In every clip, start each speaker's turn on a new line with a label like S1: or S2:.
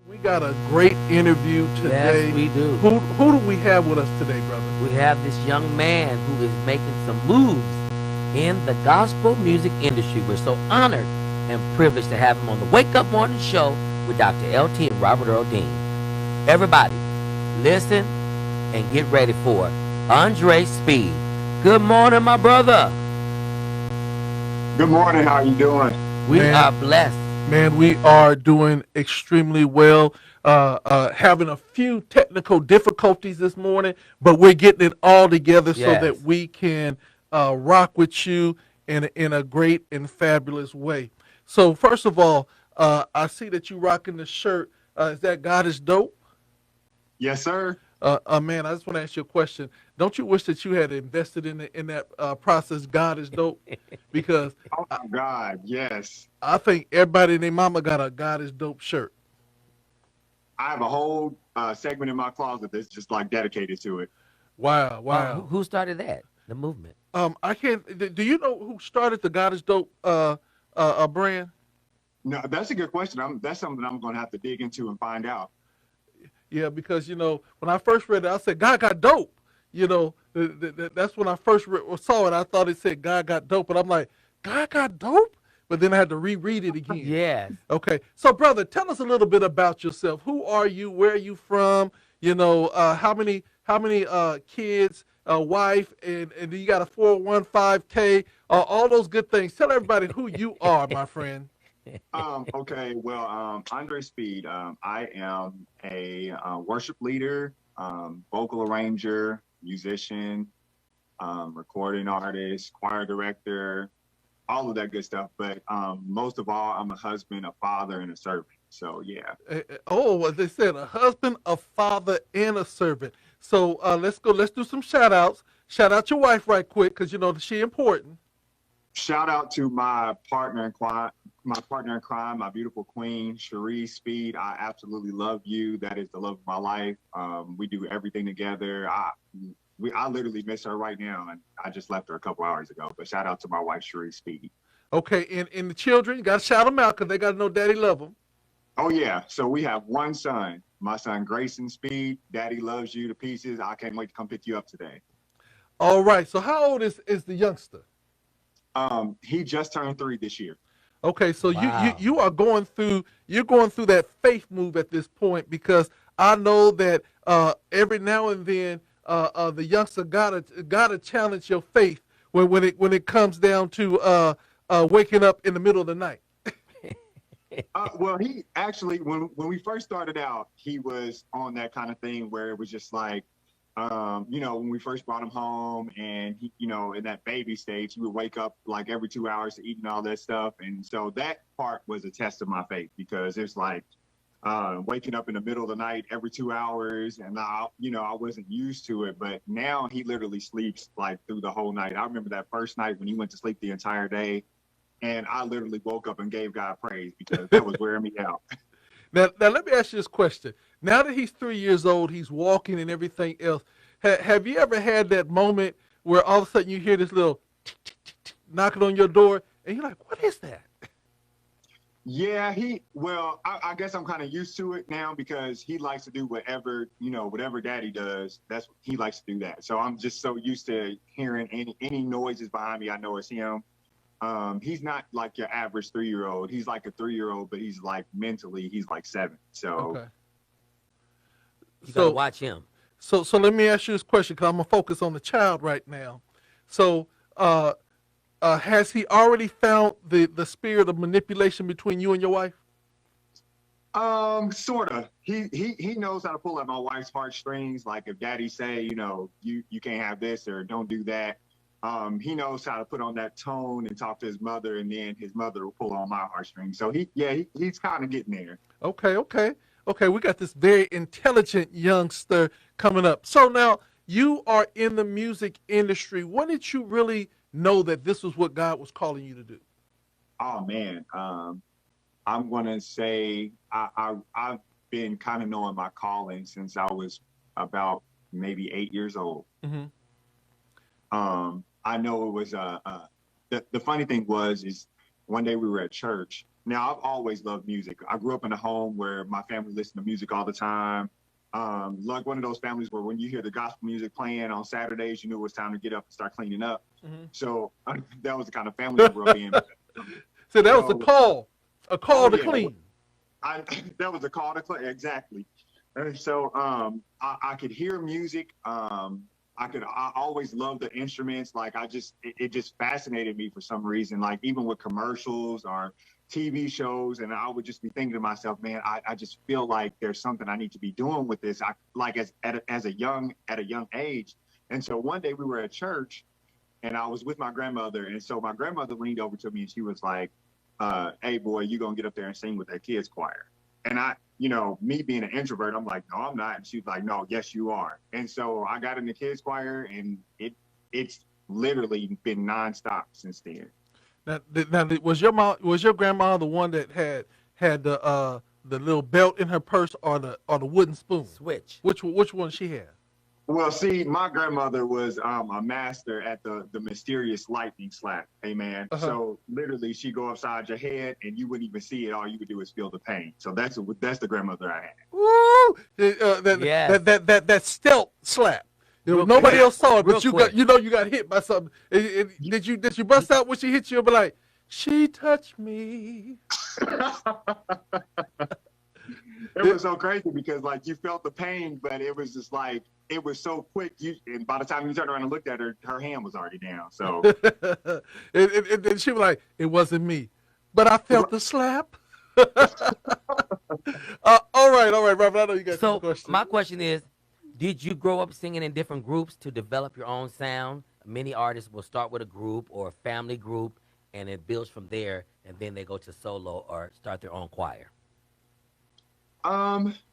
S1: We got a great interview today.
S2: Yes, we do.
S1: Who do we have with us today, brother?
S2: We have this young man who is making some moves in the gospel music industry. We're so honored and privileged to have him on the Wake Up Morning Show with Dr. LT and Robert Earl Dean. Everybody, listen and get ready for Andraye Speed. Good morning, my brother.
S3: Good morning. How are you doing?
S2: We
S1: Man.
S2: are blessed.
S1: Man, we are doing extremely well. Having a few technical difficulties this morning, but we're getting it all together so
S2: Yes.
S1: that we can rock with you in a great and fabulous way. So, first of all, I see that you rocking the shirt. Is that God is dope?
S3: Yes, sir.
S1: Man, I just want to ask you a question. Don't you wish that you had invested in that process? God is dope, because
S3: Oh my God. Yes.
S1: I think everybody and their mama got a God is dope shirt.
S3: I have a whole segment in my closet that's just like dedicated to it.
S1: Wow,
S2: Who
S1: wow.
S2: who started that? The movement.
S1: I can't. Do you know who started the God is dope brand?
S3: No, that's a good question. That's something I'm going to have to dig into and find out.
S1: Yeah, because when I first read it, I said God got dope. That's when I first saw it. I thought it said God got dope, but I'm like, God got dope. But then I had to reread it again.
S2: Yes.
S1: Okay, so brother, tell us a little bit about yourself. Who are you? Where are you from? How many kids, wife, and you got a 401(k), all those good things. Tell everybody who you are, my friend.
S3: Okay. Well, Andre Speed. I am a worship leader, vocal arranger, musician, recording artist, choir director, all of that good stuff. But most of all, I'm a husband, a father, and a servant. So yeah.
S1: Oh, what they said, a husband, a father, and a servant. So let's go. Let's do some shout outs. Shout out your wife right quick, because she important.
S3: Shout out to my partner in crime, my beautiful queen, Cherie Speed. I absolutely love you. That is the love of my life. We do everything together. I literally miss her right now, and I just left her a couple hours ago. But shout out to my wife, Cherie Speed.
S1: Okay, and the children, you got to shout them out because they got to know daddy love them.
S3: Oh yeah, so we have one son, my son Grayson Speed. Daddy loves you to pieces. I can't wait to come pick you up today.
S1: All right, so how old is the youngster?
S3: He just turned 3 this year.
S1: Okay, so you, you
S2: Wow.
S1: you are going through that faith move at this point, because I know that every now and then the youngster gotta challenge your faith when it comes down to waking up in the middle of the night.
S3: Well, he actually, when we first started out, he was on that kind of thing where it was just like, when we first brought him home, and he, in that baby stage, he would wake up like every 2 hours to eat and all that stuff. And so that part was a test of my faith, because it's like waking up in the middle of the night every 2 hours, and I wasn't used to it. But now he literally sleeps like through the whole night. I remember that first night when he went to sleep the entire day, and I literally woke up and gave God praise, because that was wearing me out.
S1: Now let me ask you this question. Now that he's 3 years old, he's walking and everything else. Have you ever had that moment where all of a sudden you hear this little knocking on your door, and you're like, "What is that?"
S3: Yeah, well, I guess I'm kind of used to it now, because he likes to do whatever daddy does, that's he likes to do that. So I'm just so used to hearing any noises behind me. I know it's him. He's not like your average 3-year old. He's like a 3-year old, but he's like mentally, he's like 7. So
S1: Okay.
S2: You gotta
S1: So
S2: watch him.
S1: so let me ask you this question, because I'm gonna focus on the child right now. So uh, has he already found the spirit of manipulation between you and your wife?
S3: sort of. He knows how to pull at my wife's heartstrings. Like if daddy say, you can't have this or don't do that. He knows how to put on that tone and talk to his mother, and then his mother will pull on my heartstrings. So he's kind of getting there.
S1: Okay, okay, okay. We got this very intelligent youngster coming up. So now you are in the music industry. When did you really know that this was what God was calling you to do?
S3: Oh man. I'm gonna say I've been kind of knowing my calling since I was about maybe 8 years old.
S1: Hmm.
S3: I know it was the funny thing was is one day we were at church, Now, I've always loved music. I grew up in a home where my family listened to music all the time. Like one of those families where when you hear the gospel music playing on Saturdays, you knew it was time to get up and start cleaning up. So that was the kind of family I grew up in.
S1: So that was
S3: So,
S1: a call
S3: oh
S1: to
S3: yeah,
S1: clean.
S3: I that was a call to clean. Exactly. And so I could hear music. I always loved the instruments. Like it just fascinated me for some reason. Like even with commercials or TV shows, and I would just be thinking to myself, man, I just feel like there's something I need to be doing with this. I like as a young age. And so one day we were at church, and I was with my grandmother, and so my grandmother leaned over to me and she was like, "Hey boy, you gonna get up there and sing with that kids choir?" And I, me being an introvert, I'm like, "No, I'm not." And she's like, "No, yes, you are." And so I got in the kids choir, and it's literally been nonstop since then.
S1: Now, was your grandma the one that had the little belt in her purse or the wooden spoon?
S2: Switch.
S1: Which one she had?
S3: Well, see, my grandmother was a master at the mysterious lightning slap. Hey, man. So literally, she'd go upside your head, and you wouldn't even see it. All you would do is feel the pain. So that's the grandmother I had.
S1: Woo!
S2: Yes.
S1: That stealth slap.
S2: Real
S1: Nobody
S2: quick.
S1: else saw it,
S2: Real
S1: but you
S2: quick.
S1: got hit by something. Did you bust out when she hit you and be like, "She touched me"?
S3: It was so crazy because like you felt the pain, but it was just like it was so quick. And by the time you turned around and looked at her, her hand was already down. So
S1: and she was like, "It wasn't me, but I felt the slap." All right, Robert. I know you got some
S2: So
S1: questions.
S2: my question is, did you grow up singing in different groups to develop your own sound? Many artists will start with a group or a family group, and it builds from there, and then they go to solo or start their own choir.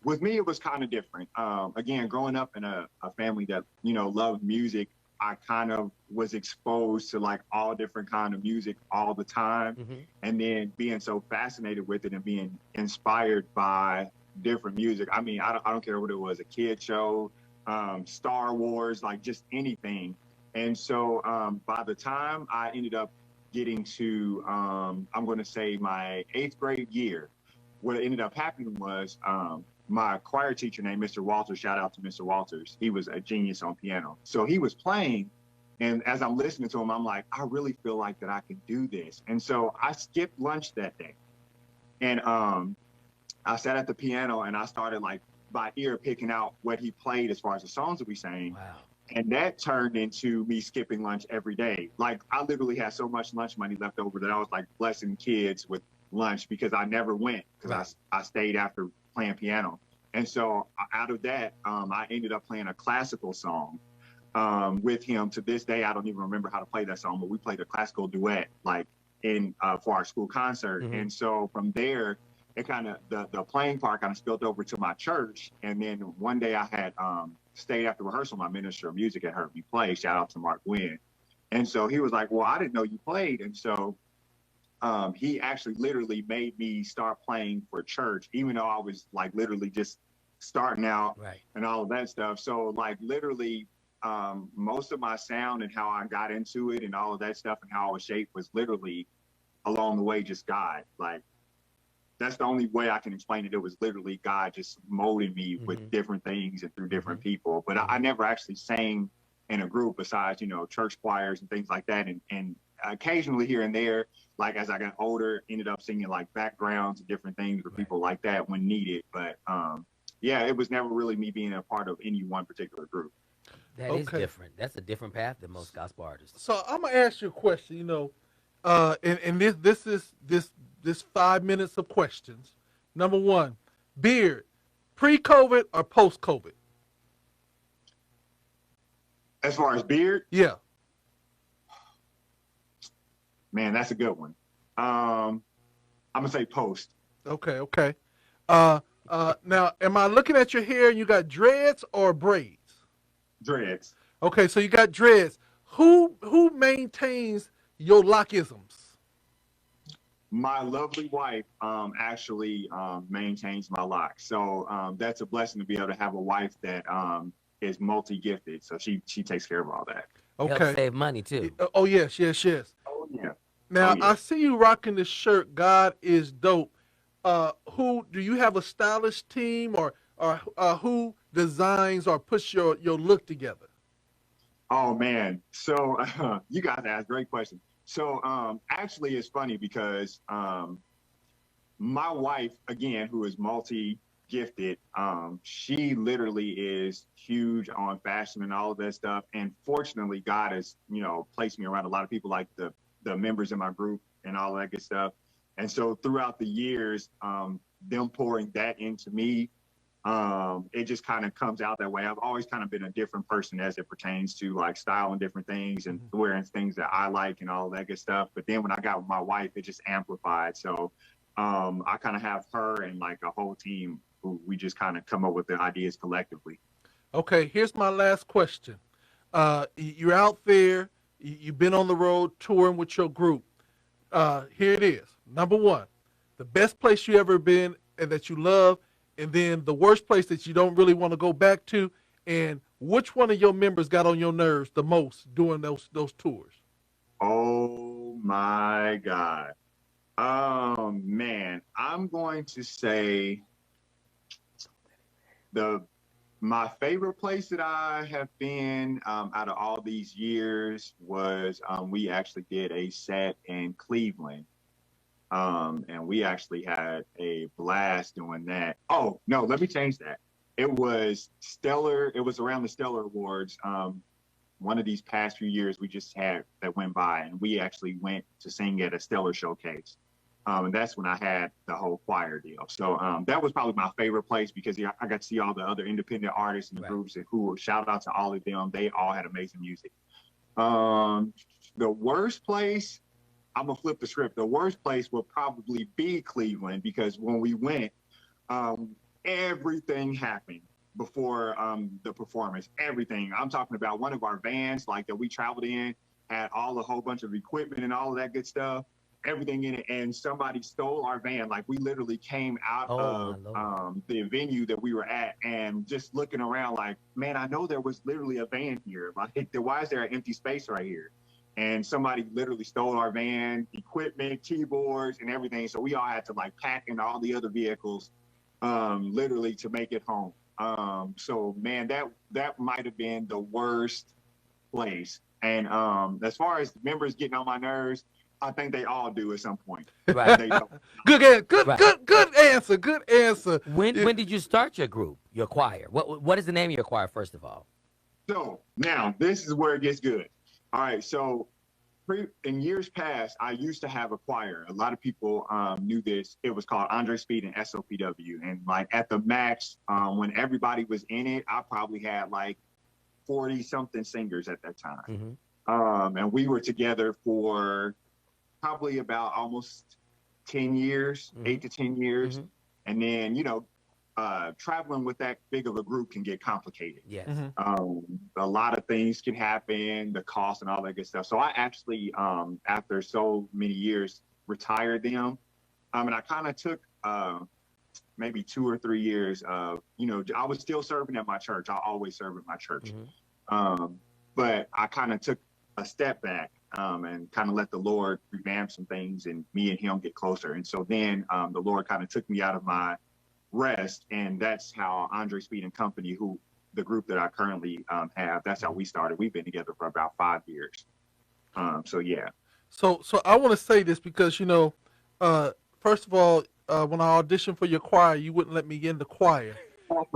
S3: With me, it was kind of different. Again, growing up in a family that, loved music, I kind of was exposed to like all different kind of music all the time. And then being so fascinated with it and being inspired by different music. I mean, I don't care what it was, a kid show, Star Wars, like just anything. And so by the time I ended up getting to, I'm going to say my 8th grade year, what ended up happening was my choir teacher named Mr. Walters, shout out to Mr. Walters. He was a genius on piano. So he was playing, and as I'm listening to him, I'm like, I really feel like that I can do this. And so I skipped lunch that day. And I sat at the piano and I started like by ear picking out what he played as far as the songs that we sang.
S2: Wow.
S3: And that turned into me skipping lunch every day. Like I literally had so much lunch money left over that I was like blessing kids with lunch because I never went because I stayed after playing piano. And so out of that, I ended up playing a classical song with him. To this day, I don't even remember how to play that song, but we played a classical duet like in for our school concert. And so from there, it kind of the playing part kind of spilled over to my church. And then one day I had stayed after rehearsal. My minister of music had heard me play. Shout out to Mark Wynn. And so he was like, "Well, I didn't know you played." And so he actually literally made me start playing for church, even though I was like literally just starting out and all of that stuff. So like literally most of my sound and how I got into it and all of that stuff and how I was shaped was literally along the way just God. Like that's the only way I can explain it. It was literally God just molding me with different things and through different people. But I never actually sang in a group besides, church choirs and things like that. And occasionally here and there, like as I got older, ended up singing like backgrounds and different things for people like that when needed. But yeah, it was never really me being a part of any one particular group.
S2: That is different. That's a different path than most gospel artists.
S1: So I'm gonna ask you a question. And this is 5 minutes of questions. Number one, Beard, pre-COVID or post-COVID?
S3: As far as Beard?
S1: Yeah.
S3: Man, that's a good one. I'm gonna say post.
S1: Okay. Now, am I looking at your hair and you got dreads or braids?
S3: Dreads.
S1: Okay, so you got dreads. Who maintains your lockisms?
S3: My lovely wife actually maintains my locks. So that's a blessing to be able to have a wife that is multi-gifted. So she takes care of all that.
S1: Okay.
S2: Help save money too.
S1: Oh yes.
S3: Oh yeah.
S1: Now
S3: yeah.
S1: I see you rocking this shirt. God is dope. Who do you have a stylist team, or who designs or puts your look together?
S3: Oh man. So you guys asked great questions. So actually it's funny because my wife, again, who is multi gifted, she literally is huge on fashion and all of that stuff. And fortunately, God has, placed me around a lot of people like the members in my group and all that good stuff. And so throughout the years, them pouring that into me, it just kind of comes out that way. I've always kind of been a different person as it pertains to like style and different things and wearing things that I like and all that good stuff. But then when I got with my wife, it just amplified. So I kind of have her and like a whole team who we just kind of come up with the ideas collectively.
S1: Okay, here's my last question. You're out there. You've been on the road touring with your group. Here it is. Number one, the best place you ever been and that you love, and then the worst place that you don't really want to go back to, and which one of your members got on your nerves the most during those tours?
S3: Oh my God. Man, I'm going to say the my favorite place that I have been out of all these years was we actually did a set in Cleveland. And we actually had a blast doing that. Oh, no, let me change that. It was Stellar. It was around the Stellar Awards. One of these past few years we just had that went by, and we actually went to sing at a Stellar showcase. And that's when I had the whole choir deal. So that was probably my favorite place because I got to see all the other independent artists and the groups and who shout out to all of them. They all had amazing music. The worst place, I'm gonna flip the script. The worst place will probably be Cleveland because when we went, everything happened before the performance. Everything. I'm talking about one of our vans, like that we traveled in, had all a whole bunch of equipment and all of that good stuff, everything in it, and somebody stole our van. Like we literally came out of the venue that we were at and just looking around, like, man, I know there was literally a van here. Like, why is there an empty space right here? And somebody literally stole our van, equipment, keyboards, and everything. So we all had to like pack in all the other vehicles, literally to make it home. So man, that might have been the worst place. And as far as members getting on my nerves, I think they all do at some point.
S2: Right.
S1: Good answer. Good answer.
S2: When did you start your group, your choir? What is the name of your choir, first of all?
S3: So now this is where it gets good. All right, so in years past, I used to have a choir. A lot of people knew this. It was called Andraye Speed and SOPW. And like at the max, when everybody was in it, I probably had like 40 something singers at that time. And we were together for probably about almost 10 years, 8 to 10 years. And then, traveling with that big of a group can get complicated.
S2: Yes.
S3: A lot of things can happen, the cost and all that good stuff. So I actually, after so many years, retired them. And I kind of took maybe 2 or 3 years of, I was still serving at my church. I always serve at my church. But I kind of took a step back and kind of let the Lord revamp some things and me and him get closer. And so then the Lord kind of took me out of my rest, and that's how Andraye Speed and Company, who the group that I currently have, that's how we started. We've been together for about 5 years. So yeah.
S1: So I want to say this because first of all, when I auditioned for your choir, you wouldn't let me in the choir,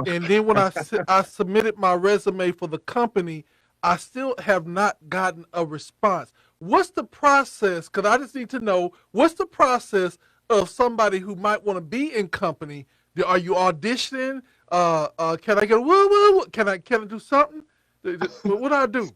S1: and then when I submitted my resume for the company, I still have not gotten a response. What's the process? Because I just need to know what's the process of somebody who might want to be in company. Are you auditioning? Can I get woo? Can I do something? What do I do?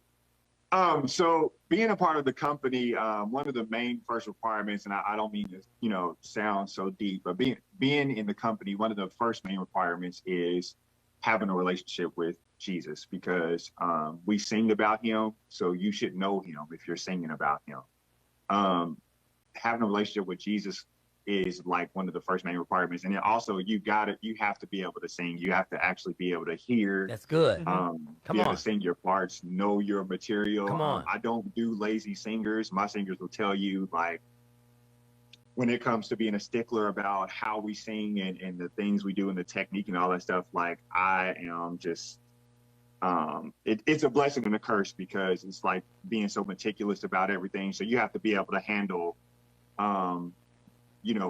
S3: So being a part of the company, one of the main first requirements, and I don't mean to, sound so deep, but being in the company, one of the first main requirements is having a relationship with Jesus, because we sing about him, so you should know him if you're singing about him. Having a relationship with Jesus is like one of the first main requirements. And then also you have to be able to sing. You have to actually be able to hear,
S2: That's good.
S3: be able to sing your parts, know your material.
S2: Come on.
S3: I don't do lazy singers. My singers will tell you, like, when it comes to being a stickler about how we sing and the things we do and the technique and all that stuff, like I am just, it's a blessing and a curse because it's like being so meticulous about everything. So you have to be able to handle,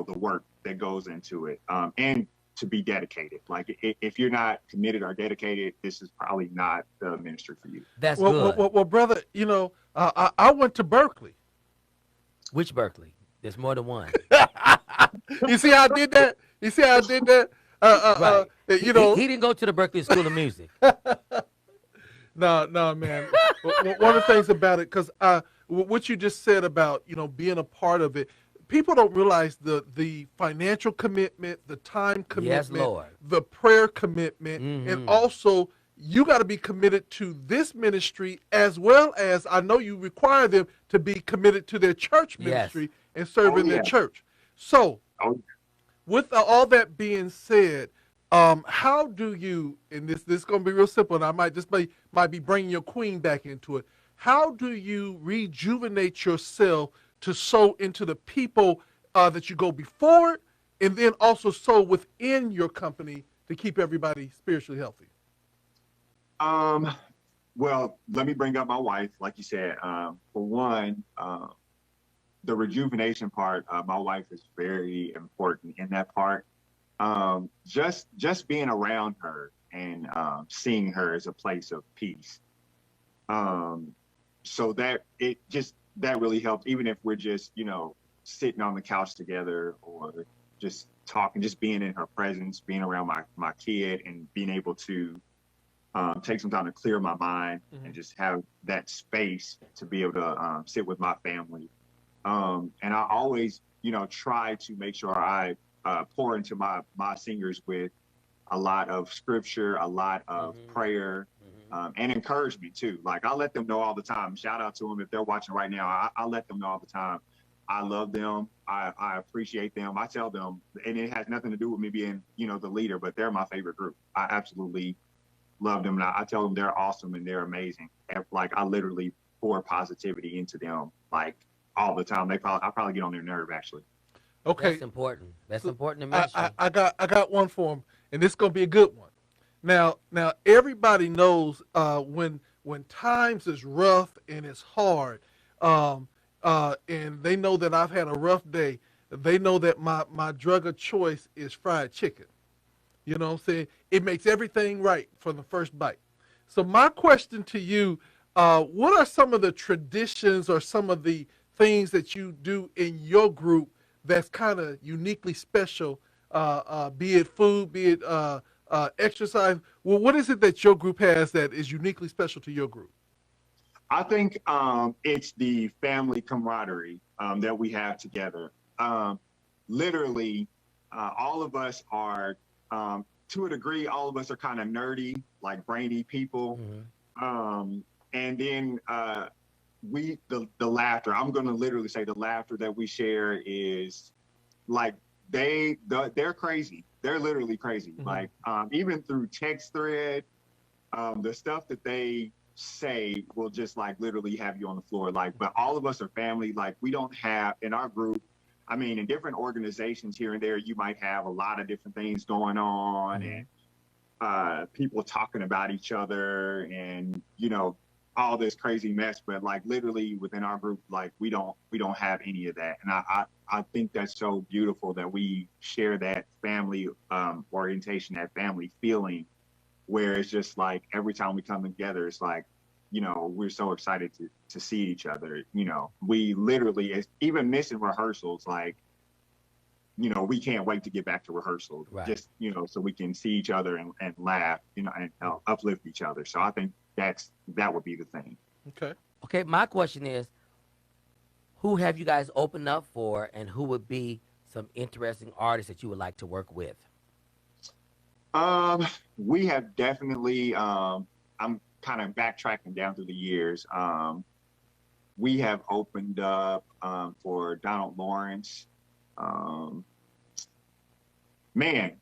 S3: the work that goes into it, and to be dedicated. Like if you're not committed or dedicated, this is probably not the ministry for you.
S2: That's
S1: Well,
S2: good.
S1: well, brother, I went to Berkeley.
S2: Which Berkeley? There's more than one.
S1: You see how I did that? You see how I did that?
S2: Right.
S1: You know,
S2: He didn't go to the Berkeley School of Music.
S1: no, man. One of the things about it, because what you just said about being a part of it, people don't realize the financial commitment, the time commitment,
S2: Lord.
S1: the prayer commitment, and also you got to be committed to this ministry as well as I know you require them to be committed to their church ministry and serving their church. So, with all that being said, how do you, and this is going to be real simple, and I might be bringing your queen back into it. How do you rejuvenate yourself to sow into the people that you go before, and then also sow within your company to keep everybody spiritually healthy?
S3: Well, let me bring up my wife. Like you said, for one, the rejuvenation part, my wife is very important in that part. Just being around her and seeing her is a place of peace. So that really helps, even if we're just, sitting on the couch together or just talking, just being in her presence, being around my kid and being able to take some time to clear my mind and just have that space to be able to sit with my family. And I always, try to make sure I pour into my singers with a lot of scripture, a lot of prayer, and encouragement too. Like I let them know all the time. Shout out to them if they're watching right now. I let them know all the time. I love them. I appreciate them. I tell them, and it has nothing to do with me being, the leader, but they're my favorite group. I absolutely love them. And I tell them they're awesome and they're amazing. And like I literally pour positivity into them like all the time. I probably get on their nerve actually.
S1: Okay.
S2: That's important. That's important to mention.
S1: I got one for them, and this is gonna be a good one. Now everybody knows when times is rough and it's hard, and they know that I've had a rough day. They know that my drug of choice is fried chicken. You know what I'm saying? It makes everything right from the first bite. So my question to you, what are some of the traditions or some of the things that you do in your group that's kind of uniquely special, be it food, be it exercise? Well, what is it that your group has that is uniquely special to your group?
S3: I think it's the family camaraderie that we have together. Literally, all of us are, to a degree, all of us are kind of nerdy, like brainy people. And then the laughter, I'm going to literally say the laughter that we share is like, they're crazy. They're literally crazy. Like, even through text thread, the stuff that they say will just like literally have you on the floor. Like, but all of us are family. Like we don't have in our group, I mean, in different organizations here and there, you might have a lot of different things going on and people talking about each other and, all this crazy mess. But like literally within our group, like we don't have any of that. And I think that's so beautiful that we share that family orientation, that family feeling, where it's just like every time we come together, it's like, we're so excited to see each other. We literally, even missing rehearsals, like, we can't wait to get back to rehearsal.
S2: Right.
S3: Just, so we can see each other and laugh, and uplift each other. So I think that would be the thing.
S2: Okay, my question is, who have you guys opened up for, and who would be some interesting artists that you would like to work with?
S3: We have definitely, I'm kind of backtracking down through the years. We have opened up for Donald Lawrence. Um, Man,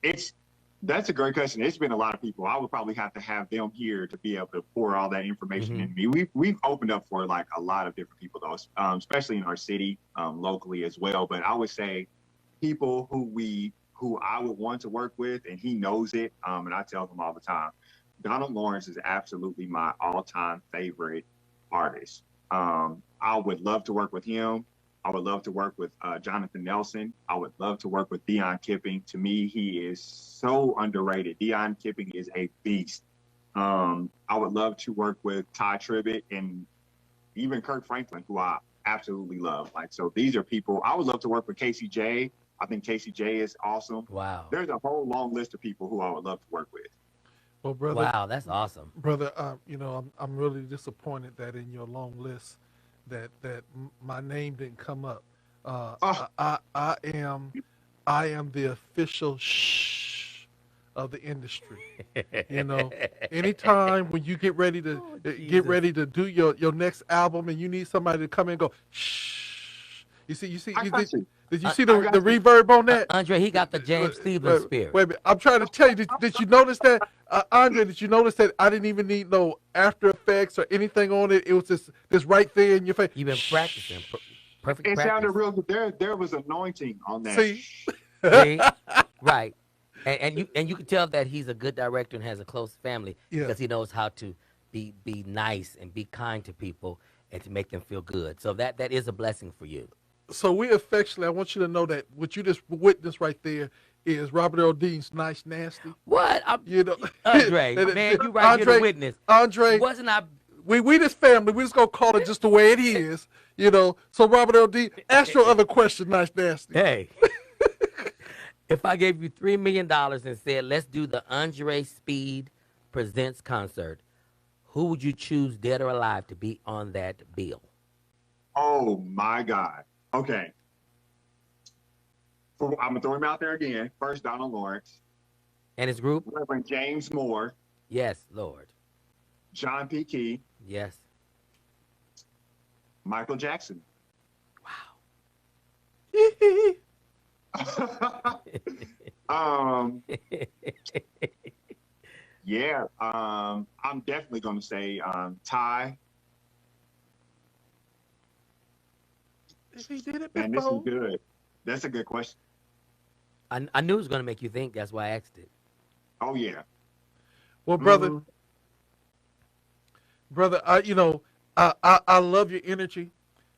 S3: that's a great question. It's been a lot of people. I would probably have to have them here to be able to pour all that information
S2: Mm-hmm.
S3: in me. We've opened up for like a lot of different people though, especially in our city, locally as well. But I would say people who I would want to work with, and he knows it. And I tell him all the time, Donald Lawrence is absolutely my all-time favorite artist. I would love to work with him. I would love to work with Jonathan Nelson. I would love to work with Dion Kipping. To me, he is so underrated. Dion Kipping is a beast. I would love to work with Ty Tribbett and even Kirk Franklin, who I absolutely love. Like, so these are people. I would love to work with Casey J. I think Casey J is awesome.
S2: Wow.
S3: There's a whole long list of people who I would love to work with.
S1: Well, brother,
S2: Wow, that's awesome.
S1: brother, I'm really disappointed that in your long list that my name didn't come up.
S3: Oh,
S1: I am the official shh of the industry. You know, anytime when you get ready to do your next album and you need somebody to come in and go shh.
S3: I got you.
S1: Did you see
S3: I
S1: the
S3: got you.
S1: reverb on that?
S2: Andre, he got the James Cleveland spirit.
S1: Wait a minute. I'm trying to tell you. Did you notice that, Andre? Did you notice that I didn't even need no After Effects or anything on it? It was just right there in your face.
S2: You've been practicing. Perfect
S3: It
S2: practice.
S3: sounded real good. There was anointing on that.
S1: See,
S2: See? Right. And you can tell that he's a good director and has a close family
S1: Yeah.
S2: because he knows how to be nice and be kind to people and to make them feel good. So that is a blessing for you.
S1: so we affectionately, I want you to know that what you just witnessed right there is Robert Earl Dean's Nice Nasty.
S2: What?
S1: You know,
S2: Andre, man, you right here to witness.
S1: Andre,
S2: Wasn't I?
S1: we this family, we just gonna call it just the way it is. You know, so Robert Earl Dean, ask your other question, Nice Nasty.
S2: Hey, if I gave you $3 million and said, let's do the Andre Speed Presents concert, who would you choose, dead or alive, to be on that bill?
S3: Oh my God. Okay. I'm gonna throw him out there again. First, Donald Lawrence,
S2: And his group?
S3: Reverend James Moore,
S2: Yes, Lord.
S3: John P. Key,
S2: Yes.
S3: Michael Jackson. um, yeah. I'm definitely gonna say Ty.
S1: If he did it
S3: Man, this is
S1: before,
S3: good. That's a good question.
S2: I knew it was going to make you think. That's why I asked it.
S3: Oh yeah.
S1: well, brother,
S3: Mhm.
S1: brother, I love your energy.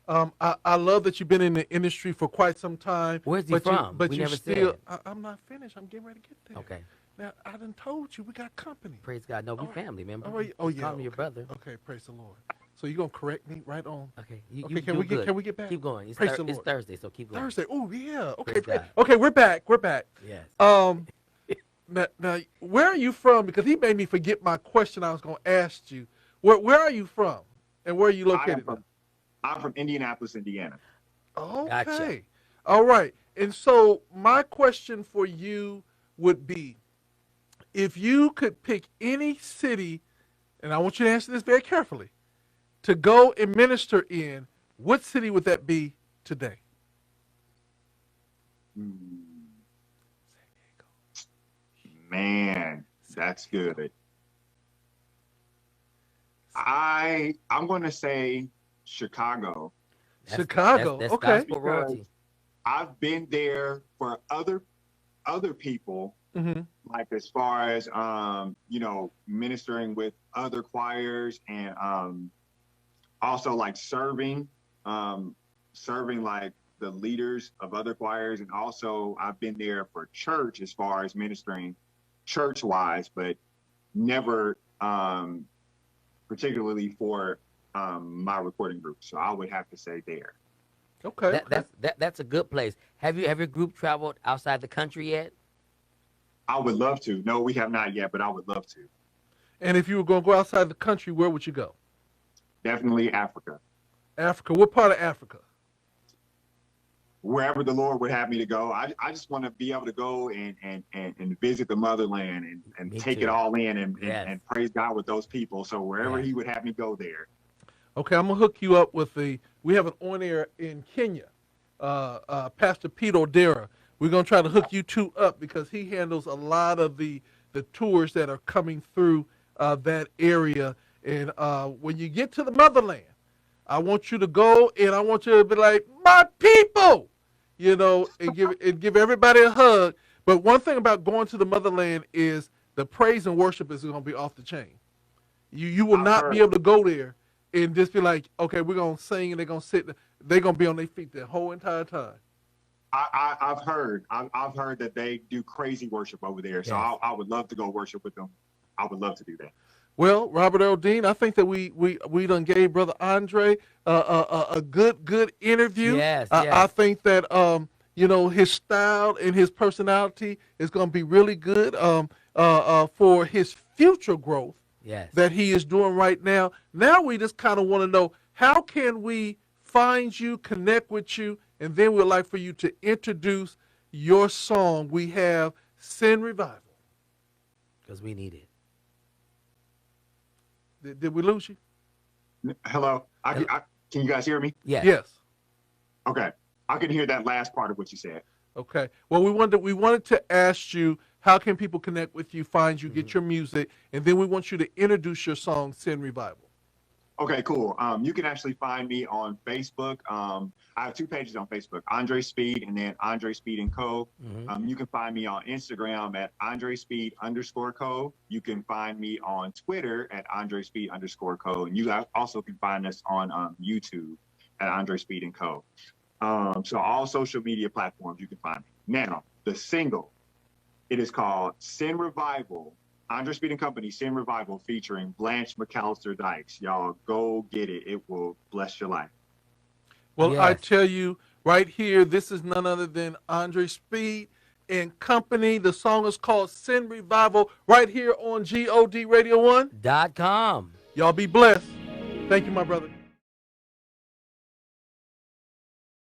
S1: I love that you've been in the industry for quite some time.
S2: Where's he
S1: but
S2: from?
S1: You, but
S2: We
S1: you
S2: never
S1: still,
S2: said.
S1: I'm not finished. I'm getting ready to get there.
S2: Okay.
S1: Now, I done told you we got company.
S2: Praise God. No, we
S1: All right.
S2: family, man.
S1: All right. Oh, yeah.
S2: Call me your
S1: Okay.
S2: brother.
S1: Okay, praise the Lord. So you're going to correct me right on.
S2: Okay.
S1: Okay,
S2: You
S1: can
S2: do
S1: we
S2: good.
S1: get back?
S2: Keep going. It's,
S1: Praise the
S2: it's
S1: Lord.
S2: Thursday, so keep going.
S1: Thursday. Oh, yeah. Okay.
S2: Praise God.
S1: Okay, we're back. We're back.
S2: Yes.
S1: Now, where are you from? Because he made me forget my question I was going to ask you. Where are you from? And where are you located?
S3: I'm from Indianapolis, Indiana.
S1: Okay.
S2: Gotcha.
S1: All right. And so my question for you would be, if you could pick any city, and I want you to answer this very carefully, to go and minister in, what city would that be today?
S3: Man, that's good. I'm going to say Chicago.
S1: Chicago.
S2: That's
S1: Okay.
S2: gospel royalty.
S3: I've been there for other people,
S1: Mm-hmm.
S3: like as far as ministering with other choirs and also like serving like the leaders of other choirs, and also I've been there for church as far as ministering church wise, but never particularly for my recording group. So I would have to say there.
S1: Okay.
S2: That's a good place. Have your group traveled outside the country yet?
S3: I would love to. No, we have not yet, but I would love to.
S1: And if you were going to go outside the country, where would you go?
S3: Definitely Africa.
S1: Africa. What part of Africa?
S3: Wherever the Lord would have me to go. I just want to be able to go and visit the motherland and
S2: Me
S3: take
S2: too.
S3: it all in
S2: Yes.
S3: and praise God with those people. So wherever
S2: Yeah.
S3: he would have me go there.
S1: Okay, I'm going to hook you up with we have an on-air in Kenya. Pastor Pete O'Dara. We're gonna try to hook you two up because he handles a lot of the tours that are coming through that area. And when you get to the motherland, I want you to go and I want you to be like, my people, and give everybody a hug. But one thing about going to the motherland is the praise and worship is going to be off the chain. You will not be able to go there and just be like, okay, we're going to sing and they're going to sit. They're going to be on their feet the whole entire time.
S3: I've heard that they do crazy worship over there. So
S2: Yes.
S3: I would love to go worship with them. I would love to do that.
S1: Well, Robert Earl Dean, I think that we done gave Brother Andre a good interview.
S2: Yes,
S1: I think that his style and his personality is going to be really good for his future growth.
S2: Yes.
S1: That he is doing right now. Now we just kind of want to know, how can we find you, connect with you, and then we'd like for you to introduce your song. We have Send Revival.
S2: Because we need it.
S1: Did we lose you?
S3: Hello? Can you guys hear me?
S2: Yes.
S1: Yes.
S3: Okay. I can hear that last part of what you said.
S1: Okay. Well, we wanted to ask you, how can people connect with you, find you, get your music, and then we want you to introduce your song, Send Revival.
S3: Okay, cool. You can actually find me on Facebook. I have 2 pages on Facebook, Andraye Speed and then Andraye Speed and Co. You can find me on Instagram at Andraye Speed _Co. You can find me on Twitter at Andraye Speed _Co. And you also can find us on YouTube at Andraye Speed and Co. So all social media platforms you can find me. Now, the single, it is called Send Revival. Andraye Speed and Company, Send Revival, featuring Blanche McAllister Dykes. Y'all go get it. It will bless your life.
S1: Well,
S2: Yes.
S1: I tell you right here, this is none other than Andraye Speed and Company. The song is called Send Revival right here on GOD Radio 1.
S2: .com.
S1: Y'all be blessed. Thank you, my brother.